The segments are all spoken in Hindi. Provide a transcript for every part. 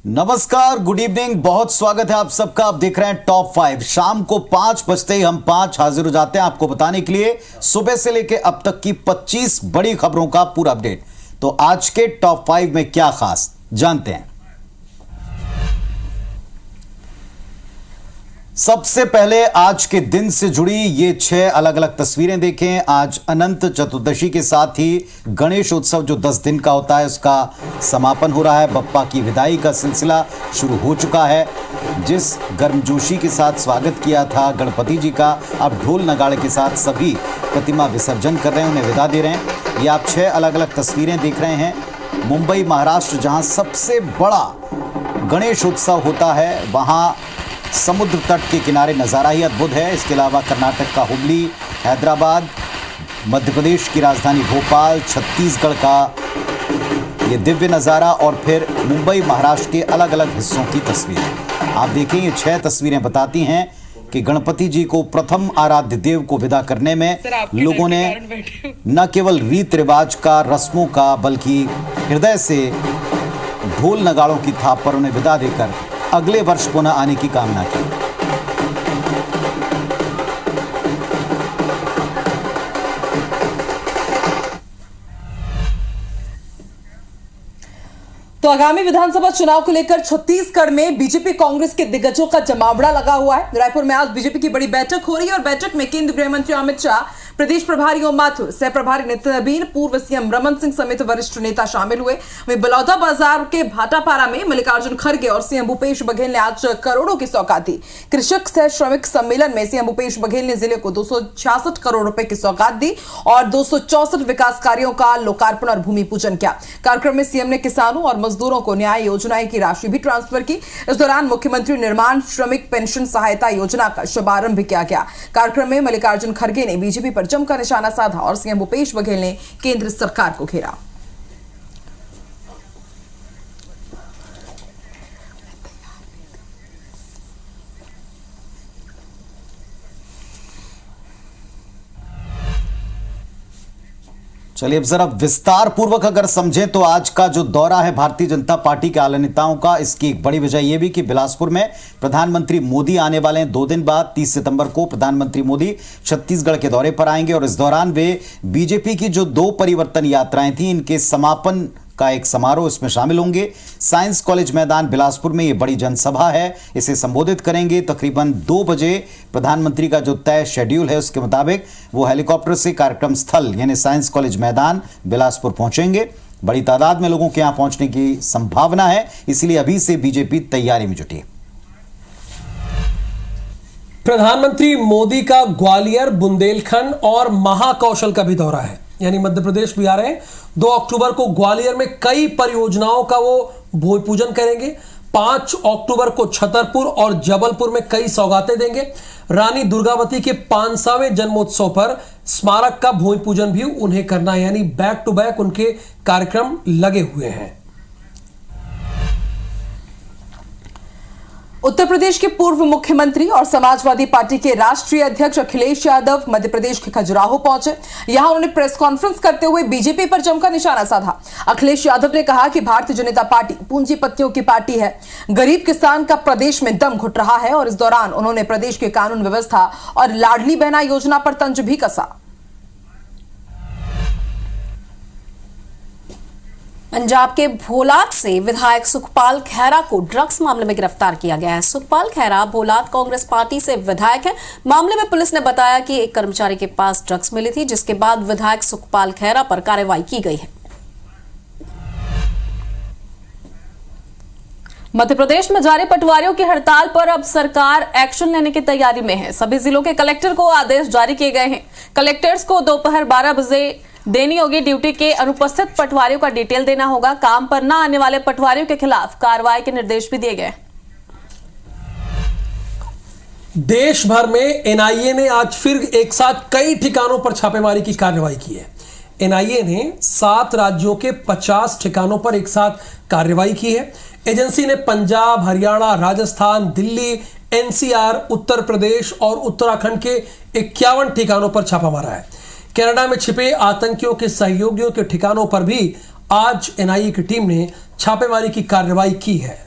नमस्कार, गुड इवनिंग। बहुत स्वागत है आप सबका। आप देख रहे हैं टॉप 5। शाम को 5 बजते ही हम 5 हाजिर हो जाते हैं आपको बताने के लिए सुबह से लेकर अब तक की 25 बड़ी खबरों का पूरा अपडेट। तो आज के टॉप 5 में क्या खास जानते हैं। सबसे पहले आज के दिन से जुड़ी ये 6 अलग अलग तस्वीरें देखें। आज अनंत चतुर्दशी के साथ ही गणेश उत्सव जो 10 दिन का होता है उसका समापन हो रहा है। बप्पा की विदाई का सिलसिला शुरू हो चुका है। जिस गर्मजोशी के साथ स्वागत किया था गणपति जी का, अब ढोल नगाड़े के साथ सभी प्रतिमा विसर्जन कर रहे हैं, उन्हें विदा दे रहे हैं। ये आप 6 अलग अलग तस्वीरें देख रहे हैं। मुंबई महाराष्ट्र जहां सबसे बड़ा गणेश उत्सव होता है, वहां समुद्र तट के किनारे नज़ारा ही अद्भुत है। इसके अलावा कर्नाटक का हुबली, हैदराबाद, मध्य प्रदेश की राजधानी भोपाल, छत्तीसगढ़ का ये दिव्य नज़ारा और फिर मुंबई महाराष्ट्र के अलग अलग हिस्सों की तस्वीरें आप देखें। ये 6 तस्वीरें बताती हैं कि गणपति जी को प्रथम आराध्य देव को विदा करने में लोगों ने न केवल रीत रिवाज का, रस्मों का, बल्कि हृदय से ढोल नगाड़ों की थाप पर उन्हें विदा देकर अगले वर्ष पुनः आने की कामना की। तो आगामी विधानसभा चुनाव को लेकर छत्तीसगढ़ में बीजेपी कांग्रेस के दिग्गजों का जमावड़ा लगा हुआ है। रायपुर में आज बीजेपी की बड़ी बैठक हो रही है और बैठक में केंद्रीय गृह मंत्री अमित शाह, प्रदेश प्रभारी ओम माथुर, सह प्रभारी नितिन नबीन, पूर्व सीएम रमन सिंह समेत वरिष्ठ नेता शामिल हुए। वहीं बलौदा बाजार के भाटापारा में मल्लिकार्जुन खड़गे और सीएम भूपेश बघेल ने आज करोड़ों की सौगात दी। कृषक सह श्रमिक सम्मेलन में सीएम भूपेश बघेल ने जिले को 266 करोड़ रुपए की सौगात दी और 264 विकास कार्यों का लोकार्पण और भूमि पूजन किया। कार्यक्रम में सीएम ने किसानों और मजदूरों को न्याय योजनाएं की राशि भी ट्रांसफर की। इस दौरान मुख्यमंत्री निर्माण श्रमिक पेंशन सहायता योजना का शुभारंभ किया गया। कार्यक्रम में मल्लिकार्जुन खड़गे ने बीजेपी पर जमकर निशाना साधा और सीएम भूपेश बघेल ने केंद्र सरकार को घेरा। चलिए अब जरा विस्तार पूर्वक अगर समझें तो आज का जो दौरा है भारतीय जनता पार्टी के आला नेताओं का, इसकी एक बड़ी वजह यह भी कि बिलासपुर में प्रधानमंत्री मोदी आने वाले हैं। 2 दिन बाद 30 सितंबर को प्रधानमंत्री मोदी छत्तीसगढ़ के दौरे पर आएंगे और इस दौरान वे बीजेपी की जो 2 परिवर्तन यात्राएं थी इनके समापन का एक समारोह इसमें शामिल होंगे। साइंस कॉलेज मैदान बिलासपुर में ये बड़ी जनसभा है, इसे संबोधित करेंगे। तकरीबन 2 बजे प्रधानमंत्री का जो तय शेड्यूल है उसके मुताबिक वो हेलीकॉप्टर से कार्यक्रम स्थल यानी साइंस कॉलेज मैदान बिलासपुर पहुंचेंगे। बड़ी तादाद में लोगों के यहां पहुंचने की संभावना है, इसलिए अभी से बीजेपी तैयारी में जुटी है। प्रधानमंत्री मोदी का ग्वालियर, बुंदेलखंड और महाकौशल का भी दौरा है, यानी मध्य प्रदेश भी आ रहे हैं। 2 अक्टूबर को ग्वालियर में कई परियोजनाओं का वो भूमि पूजन करेंगे। 5 अक्टूबर को छतरपुर और जबलपुर में कई सौगातें देंगे। रानी दुर्गावती के 500वें जन्मोत्सव पर स्मारक का भूमि पूजन भी उन्हें करना है, यानी बैक टू बैक उनके कार्यक्रम लगे हुए हैं। उत्तर प्रदेश के पूर्व मुख्यमंत्री और समाजवादी पार्टी के राष्ट्रीय अध्यक्ष अखिलेश यादव मध्य प्रदेश के खजुराहो पहुंचे। यहां उन्होंने प्रेस कॉन्फ्रेंस करते हुए बीजेपी पर जमकर निशाना साधा। अखिलेश यादव ने कहा कि भारतीय जनता पार्टी पूंजीपतियों की पार्टी है, गरीब किसान का प्रदेश में दम घुट रहा है और इस दौरान उन्होंने प्रदेश के कानून व्यवस्था और लाडली बहना योजना पर तंज भी कसा। पंजाब के भोलाद से विधायक सुखपाल खैरा को ड्रग्स मामले में गिरफ्तार किया गया है। सुखपाल खैरा भोलाद कांग्रेस पार्टी से विधायक है। मामले में पुलिस ने बताया कि एक कर्मचारी के पास ड्रग्स मिली थी, जिसके बाद विधायक सुखपाल खैरा पर कार्रवाई की गई है। मध्य प्रदेश में जारी पटवारियों की हड़ताल पर अब सरकार एक्शन लेने की तैयारी में है। सभी जिलों के कलेक्टर को आदेश जारी किए गए हैं। कलेक्टर्स को दोपहर 12 बजे देनी होगी ड्यूटी के अनुपस्थित पटवारियों का डिटेल देना होगा। काम पर न आने वाले पटवारियों के खिलाफ कार्रवाई के निर्देश भी दिए गए। देश भर में एनआईए ने आज फिर एक साथ कई ठिकानों पर छापेमारी की कार्रवाई की है। एनआईए ने 7 राज्यों के 50 ठिकानों पर एक साथ कार्रवाई की है। एजेंसी ने पंजाब, हरियाणा, राजस्थान, दिल्ली, एनसीआर, उत्तर प्रदेश और उत्तराखंड के 51 ठिकानों पर छापा मारा है। कनाडा में छिपे आतंकियों के सहयोगियों के ठिकानों पर भी आज एनआईए की टीम ने छापेमारी की कार्रवाई की है।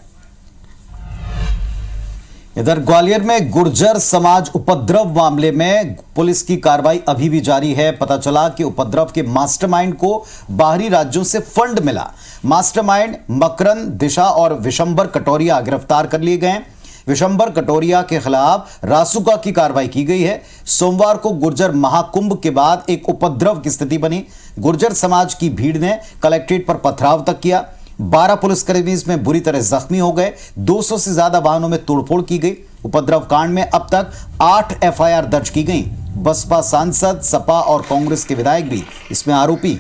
इधर ग्वालियर में गुर्जर समाज उपद्रव मामले में पुलिस की कार्रवाई अभी भी जारी है। पता चला कि उपद्रव के मास्टरमाइंड को बाहरी राज्यों से फंड मिला। मास्टरमाइंड मकरंद, दिशा और विशंबर कटोरिया गिरफ्तार कर लिए गए। विशंबर कटोरिया के खिलाफ रासुका की कार्रवाई की गई है। सोमवार को गुर्जर महाकुंभ के बाद एक उपद्रव की स्थिति बनी। गुर्जर समाज की भीड़ ने कलेक्ट्रेट पर पथराव तक किया। 12 पुलिसकर्मी इसमें बुरी तरह जख्मी हो गए। 200 से ज्यादा वाहनों में तोड़फोड़ की गई। उपद्रव कांड में अब तक 8 एफआईआर दर्ज की गई। बसपा सांसद, सपा और कांग्रेस के विधायक भी इसमें आरोपी।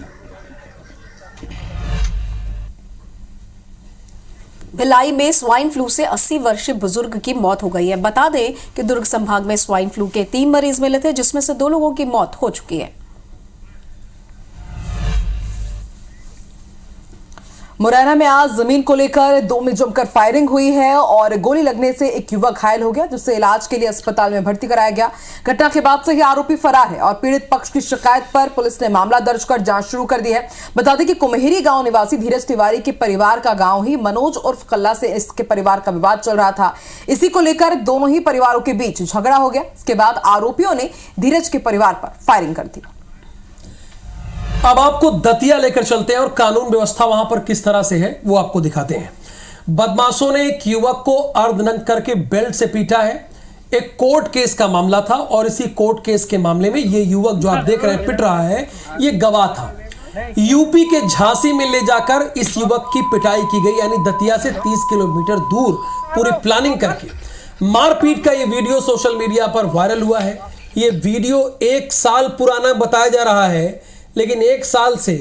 भिलाई में स्वाइन फ्लू से 80 वर्षीय बुजुर्ग की मौत हो गई है। बता दें कि दुर्ग संभाग में स्वाइन फ्लू के 3 मरीज मिले थे, जिसमें से 2 लोगों की मौत हो चुकी है। मुरैना में आज जमीन को लेकर 2 में जमकर फायरिंग हुई है और गोली लगने से एक युवक घायल हो गया, जिसे इलाज के लिए अस्पताल में भर्ती कराया गया। घटना के बाद से ही आरोपी फरार है और पीड़ित पक्ष की शिकायत पर पुलिस ने मामला दर्ज कर जांच शुरू कर दी है। बता दें कि कुम्हेरी गांव निवासी धीरज तिवारी के परिवार का गांव ही मनोज उर्फ कल्ला से इसके परिवार का विवाद चल रहा था। इसी को लेकर दोनों ही परिवारों के बीच झगड़ा हो गया। इसके बाद आरोपियों ने धीरज के परिवार पर फायरिंग कर दी। अब आपको दतिया लेकर चलते हैं और कानून व्यवस्था वहां पर किस तरह से है वो आपको दिखाते हैं। बदमाशों ने एक युवक को अर्धनग्न करके बेल्ट से पीटा है। एक कोर्ट केस का मामला था और इसी कोर्ट केस के मामले में ये युवक जो आप देख रहे हैं पिट रहा है, ये गवाह था। यूपी के झांसी में ले जाकर इस युवक की पिटाई की गई, यानी दतिया से 30 किलोमीटर दूर पूरी प्लानिंग करके। मारपीट का ये वीडियो सोशल मीडिया पर वायरल हुआ है। ये वीडियो 1 साल पुराना बताया जा रहा है, लेकिन 1 साल से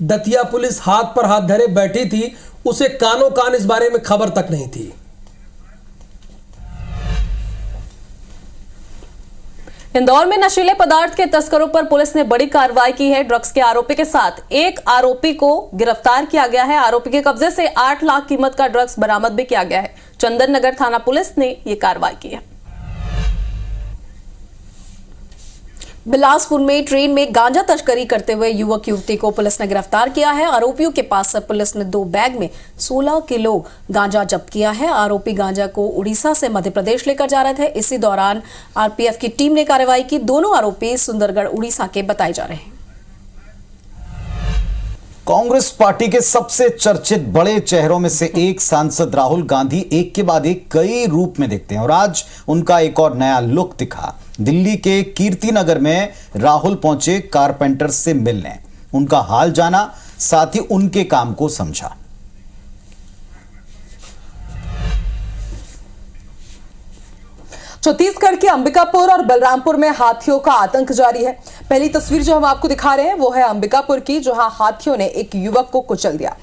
दतिया पुलिस हाथ पर हाथ धरे बैठी थी। उसे कानों कान इस बारे में खबर तक नहीं थी। इंदौर में नशीले पदार्थ के तस्करों पर पुलिस ने बड़ी कार्रवाई की है। ड्रग्स के आरोपी के साथ एक आरोपी को गिरफ्तार किया गया है। आरोपी के कब्जे से 8 लाख कीमत का ड्रग्स बरामद भी किया गया है। चंदन नगर थाना पुलिस ने यह कार्रवाई की है। बिलासपुर में ट्रेन में गांजा तस्करी करते हुए युवक युवती को पुलिस ने गिरफ्तार किया है। आरोपियों के पास से पुलिस ने 2 बैग में 16 किलो गांजा जब्त किया है। आरोपी गांजा को उड़ीसा से मध्य प्रदेश लेकर जा रहे थे। इसी दौरान आरपीएफ की टीम ने कार्रवाई की। दोनों आरोपी सुंदरगढ़ उड़ीसा के बताए जा रहे हैं। कांग्रेस पार्टी के सबसे चर्चित बड़े चेहरों में से एक सांसद राहुल गांधी एक के बाद एक कई रूप में दिखते हैं और आज उनका एक और नया लुक दिखा। दिल्ली के कीर्तिनगर में राहुल पहुंचे कारपेंटर्स से मिलने, उनका हाल जाना, साथ ही उनके काम को समझा। छत्तीसगढ़ के अंबिकापुर और बलरामपुर में हाथियों का आतंक जारी है। पहली तस्वीर जो हम आपको दिखा रहे हैं वो है अंबिकापुर की, जहां हाथियों ने एक युवक को कुचल दिया।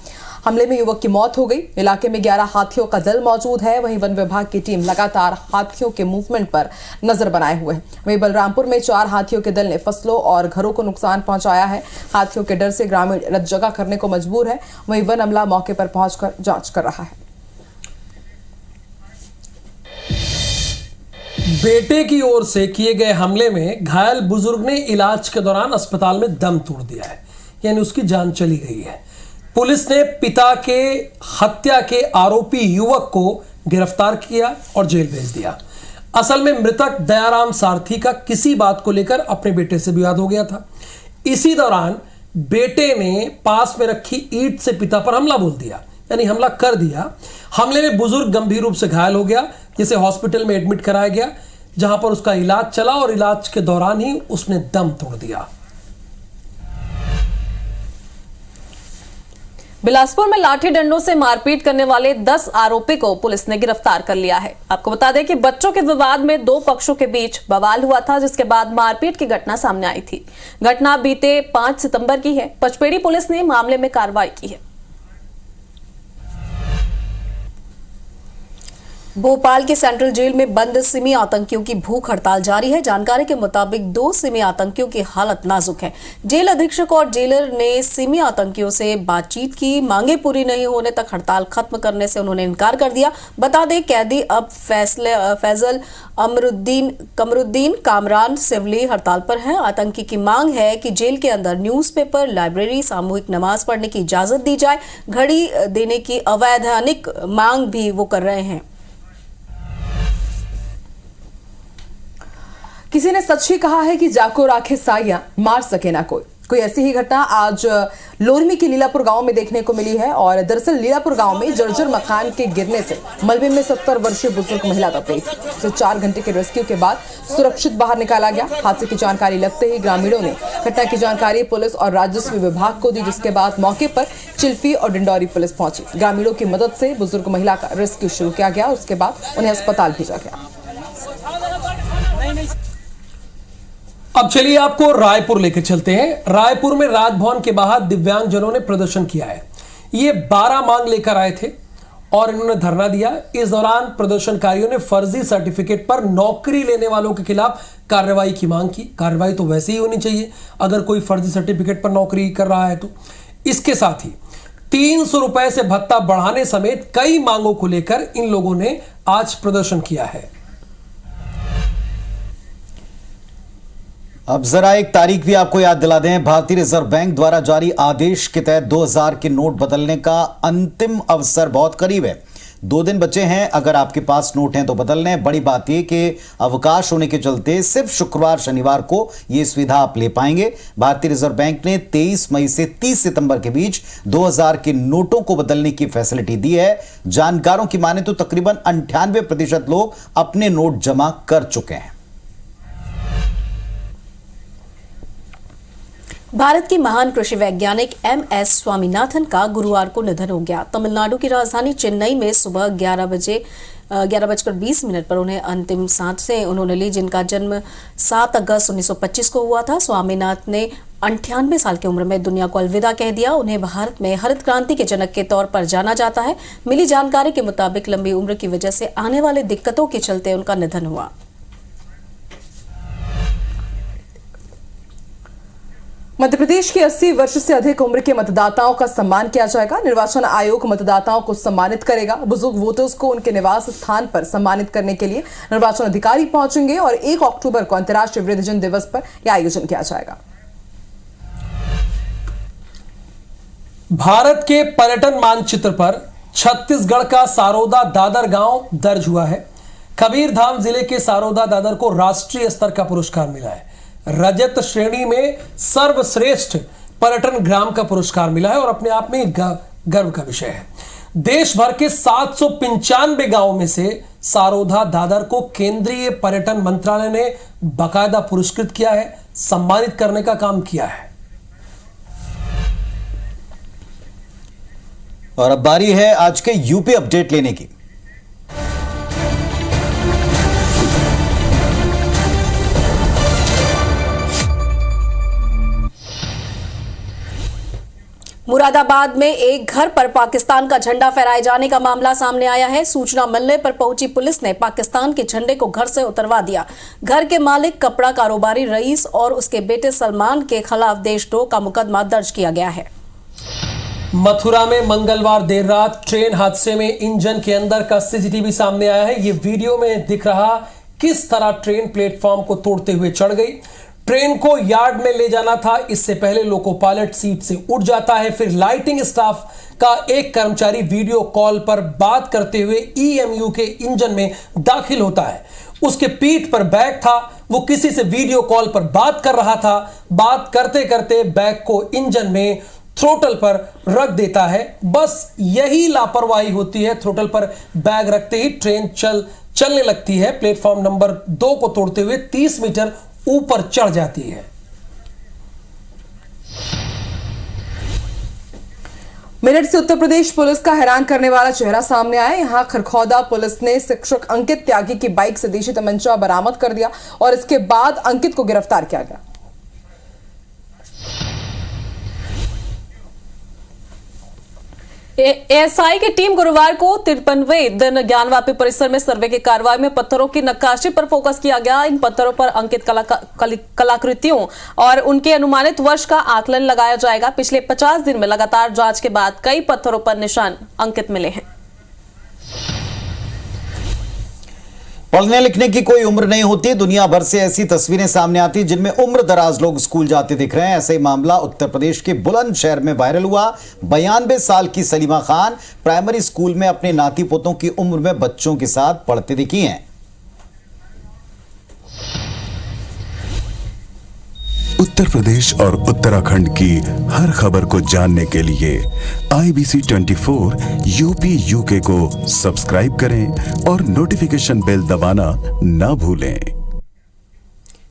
हमले में युवक की मौत हो गई। इलाके में 11 हाथियों का दल मौजूद है। वहीं वन विभाग की टीम लगातार हाथियों के मूवमेंट पर नजर बनाए हुए है। वहीं बलरामपुर में 4 हाथियों के दल ने फसलों और घरों को नुकसान पहुंचाया है। हाथियों के डर से ग्रामीण रत जगह करने को मजबूर है। वहीं वन अमला मौके पर पहुंचकर जांच कर रहा है। बेटे की ओर से किए गए हमले में घायल बुजुर्ग ने इलाज के दौरान अस्पताल में दम तोड़ दिया है, यानी उसकी जान चली गई है। पुलिस ने पिता के हत्या के आरोपी युवक को गिरफ्तार किया और जेल भेज दिया। असल में मृतक दयाराम सारथी का किसी बात को लेकर अपने बेटे से विवाद हो गया था। इसी दौरान बेटे ने पास में रखी ईंट से पिता पर हमला बोल दिया, यानी हमला कर दिया। हमले में बुजुर्ग गंभीर रूप से घायल हो गया, जिसे हॉस्पिटल में एडमिट कराया गया, जहां पर उसका इलाज चला और इलाज के दौरान ही उसने दम तोड़ दिया। बिलासपुर में लाठी डंडों से मारपीट करने वाले 10 आरोपी को पुलिस ने गिरफ्तार कर लिया है। आपको बता दें कि बच्चों के विवाद में 2 पक्षों के बीच बवाल हुआ था, जिसके बाद मारपीट की घटना सामने आई थी। घटना बीते 5 सितंबर की है। पचपेड़ी पुलिस ने मामले में कार्रवाई की है। भोपाल के सेंट्रल जेल में बंद सिमी आतंकियों की भूख हड़ताल जारी है। जानकारी के मुताबिक 2 सिमी आतंकियों की हालत नाजुक है। जेल अधीक्षक और जेलर ने सिमी आतंकियों से बातचीत की। मांगे पूरी नहीं होने तक हड़ताल खत्म करने से उन्होंने इनकार कर दिया। बता दें, कैदी अब फैजल, कमरुद्दीन, कामरान, सिवली हड़ताल पर हैं। आतंकी की मांग है कि जेल के अंदर न्यूज़पेपर, लाइब्रेरी, सामूहिक नमाज पढ़ने की इजाजत दी जाए। घड़ी देने की अवैधानिक मांग भी वो कर रहे हैं। किसी ने सच ही कहा है कि जाको राखे साइया मार सके ना कोई ऐसी ही घटना आज लोरमी के लीलापुर गांव में देखने को मिली है। और दरअसल लीलापुर गांव में जर्जर मकान के गिरने से मलबे में 70 वर्षीय बुजुर्ग महिला दब गई थी। उसे 4 घंटे के रेस्क्यू के बाद सुरक्षित बाहर निकाला गया। हादसे की जानकारी लगते ही ग्रामीणों ने घटना की जानकारी पुलिस और राजस्व विभाग को दी, जिसके बाद मौके पर चिल्फी और डिंडौरी पुलिस पहुंची। ग्रामीणों की मदद से बुजुर्ग महिला का रेस्क्यू शुरू किया गया। उसके बाद उन्हें अस्पताल भेजा गया। अब चलिए आपको रायपुर लेकर चलते हैं। रायपुर में राजभवन के बाहर दिव्यांगजनों ने प्रदर्शन किया है। ये 12 मांग लेकर आए थे और इन्होंने धरना दिया। इस दौरान प्रदर्शनकारियों ने फर्जी सर्टिफिकेट पर नौकरी लेने वालों के खिलाफ कार्रवाई की मांग की। कार्रवाई तो वैसे ही होनी चाहिए अगर कोई फर्जी सर्टिफिकेट पर नौकरी कर रहा है तो। इसके साथ ही 300 रुपए से भत्ता बढ़ाने समेत कई मांगों को लेकर इन लोगों ने आज प्रदर्शन किया है। अब जरा एक तारीख भी आपको याद दिला दें। भारतीय रिजर्व बैंक द्वारा जारी आदेश के तहत 2000 के नोट बदलने का अंतिम अवसर बहुत करीब है। 2 दिन बचे हैं। अगर आपके पास नोट हैं तो बदल लें। बड़ी बात यह कि अवकाश होने के चलते सिर्फ शुक्रवार शनिवार को यह सुविधा आप ले पाएंगे। भारतीय रिजर्व बैंक ने 23 मई से 30 सितंबर के बीच 2000 के नोटों को बदलने की फैसिलिटी दी है। जानकारों की माने तो तकरीबन 98% लोग अपने नोट जमा कर चुके हैं। भारत के महान कृषि वैज्ञानिक MS स्वामीनाथन का गुरुवार को निधन हो गया। तमिलनाडु की राजधानी चेन्नई में सुबह 11:20 पर उन्हें अंतिम सांसें उन्होंने ली, जिनका जन्म 7 अगस्त 1925 को हुआ था। स्वामीनाथन ने 98 साल की उम्र में दुनिया को अलविदा कह दिया। उन्हें भारत में हरित क्रांति के जनक के तौर पर जाना जाता है। मिली जानकारी के मुताबिक लंबी उम्र की वजह से आने वाले दिक्कतों के चलते उनका निधन हुआ। मध्य प्रदेश के 80 वर्ष से अधिक उम्र के मतदाताओं का सम्मान किया जाएगा। निर्वाचन आयोग मतदाताओं को सम्मानित करेगा। बुजुर्ग वोटर्स को उनके निवास स्थान पर सम्मानित करने के लिए निर्वाचन अधिकारी पहुंचेंगे और 1 अक्टूबर को अंतर्राष्ट्रीय वृद्धजन दिवस पर यह आयोजन किया जाएगा। भारत के पर्यटन मानचित्र पर छत्तीसगढ़ का सारोदा दादर गांव दर्ज हुआ है। कबीरधाम जिले के सारोदा दादर को राष्ट्रीय स्तर का पुरस्कार मिला है। रजत श्रेणी में सर्वश्रेष्ठ पर्यटन ग्राम का पुरस्कार मिला है और अपने आप में गर्व का विषय है। देश भर के 795 गांवों में से सारोदा दादर को केंद्रीय पर्यटन मंत्रालय ने बाकायदा पुरस्कृत किया है, सम्मानित करने का काम किया है। और अब बारी है आज के यूपी अपडेट लेने की। मुरादाबाद में एक घर पर पाकिस्तान का झंडा फहराए जाने का मामला सामने आया है। सूचना मिलने पर पहुंची पुलिस ने पाकिस्तान के झंडे को घर से उतरवा दिया। घर के मालिक कपड़ा कारोबारी रईस और उसके बेटे सलमान के खिलाफ देशद्रोह का मुकदमा दर्ज किया गया है। मथुरा में मंगलवार देर रात ट्रेन हादसे में इंजन के अंदर का सीसीटीवी सामने आया है। ये वीडियो में दिख रहा किस तरह ट्रेन प्लेटफॉर्म को तोड़ते हुए चढ़ गई। ट्रेन को यार्ड में ले जाना था। इससे पहले लोको पायलट सीट से उठ जाता है। फिर लाइटिंग स्टाफ का एक कर्मचारी वीडियो कॉल पर बात करते हुए EMU के इंजन में दाखिल होता है। उसके पीठ पर बैग था। वो किसी से वीडियो कॉल पर बात कर रहा था। बात करते करते बैग को इंजन में थ्रोटल पर रख देता है। बस यही लापरवाही होती है। थ्रोटल पर बैग रखते ही ट्रेन चलने लगती है। प्लेटफॉर्म नंबर 2 को तोड़ते हुए 30 मीटर ऊपर चढ़ जाती है। मेरठ से उत्तर प्रदेश पुलिस का हैरान करने वाला चेहरा सामने आया। यहां खरखौदा पुलिस ने शिक्षक अंकित त्यागी की बाइक से देशी तमंचा बरामद कर दिया और इसके बाद अंकित को गिरफ्तार किया गया। एएसआई की टीम गुरुवार को 53वें दिन ज्ञानवापी परिसर में सर्वे की कार्रवाई में पत्थरों की नक्काशी पर फोकस किया गया। इन पत्थरों पर अंकित कलाकृतियों और उनके अनुमानित वर्ष का आकलन लगाया जाएगा। पिछले 50 दिन में लगातार जांच के बाद कई पत्थरों पर निशान अंकित मिले हैं। पढ़ने लिखने की कोई उम्र नहीं होती। दुनिया भर से ऐसी तस्वीरें सामने आती जिनमें उम्र दराज लोग स्कूल जाते दिख रहे हैं। ऐसा ही मामला उत्तर प्रदेश के बुलंदशहर में वायरल हुआ। 92 साल की सलीमा खान प्राइमरी स्कूल में अपने नाती पोतों की उम्र में बच्चों के साथ पढ़ते दिखी हैं। उत्तर प्रदेश और उत्तराखंड की हर खबर को जानने के लिए IBC 24 यूपी UK को सब्सक्राइब करें और नोटिफिकेशन बेल दबाना ना भूलें।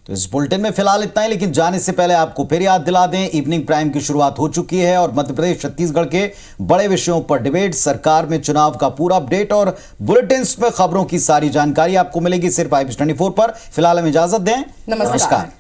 तो इस बुलेटिन में फिलहाल इतना ही, लेकिन जाने से पहले आपको फिर याद दिला दें, इवनिंग प्राइम की शुरुआत हो चुकी है और मध्य प्रदेश छत्तीसगढ़ के बड़े विषयों पर डिबेट, सरकार में चुनाव का पूरा अपडेट और बुलेटिन्स में खबरों की सारी जानकारी आपको मिलेगी सिर्फ IBC 24 पर। फिलहाल हम इजाजत दें। नमस्कार।